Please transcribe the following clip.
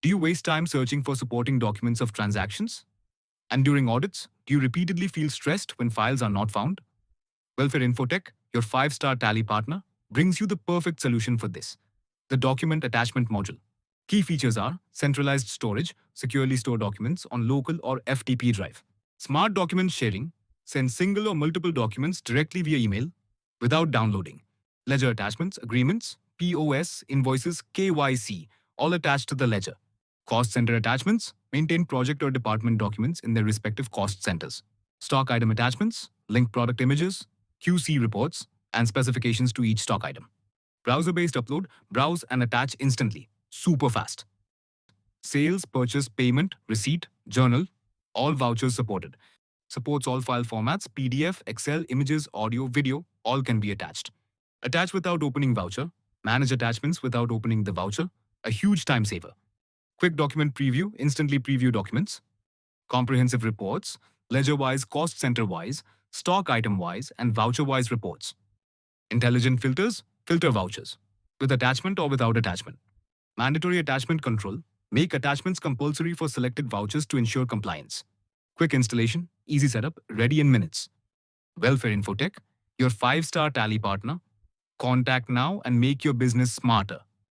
Do you waste time searching for supporting documents of transactions? And during audits, do you repeatedly feel stressed when files are not found? Welfare Infotech, your 5-star tally partner, brings you the perfect solution for this. The Document Attachment Module. Key features are centralized storage, securely store documents on local or FTP drive. Smart document sharing, send single or multiple documents directly via email without downloading. Ledger attachments, agreements, POS, invoices, KYC, all attached to the ledger. Cost center attachments, maintain project or department documents in their respective cost centers. Stock item attachments, link product images, QC reports, and specifications to each stock item. Browser-based upload, browse and attach instantly. Super fast. Sales, purchase, payment, receipt, journal, all vouchers supported. Supports all file formats, PDF, Excel, images, audio, video, all can be attached. Attach without opening voucher. Manage attachments without opening the voucher. A huge time saver. Quick document preview, instantly preview documents. Comprehensive reports, ledger-wise, cost center-wise, stock item-wise, and voucher-wise reports. Intelligent filters, filter vouchers, with attachment or without attachment. Mandatory attachment control, make attachments compulsory for selected vouchers to ensure compliance. Quick installation, easy setup, ready in minutes. Welfare Infotech, your 5-star tally partner. Contact now and make your business smarter.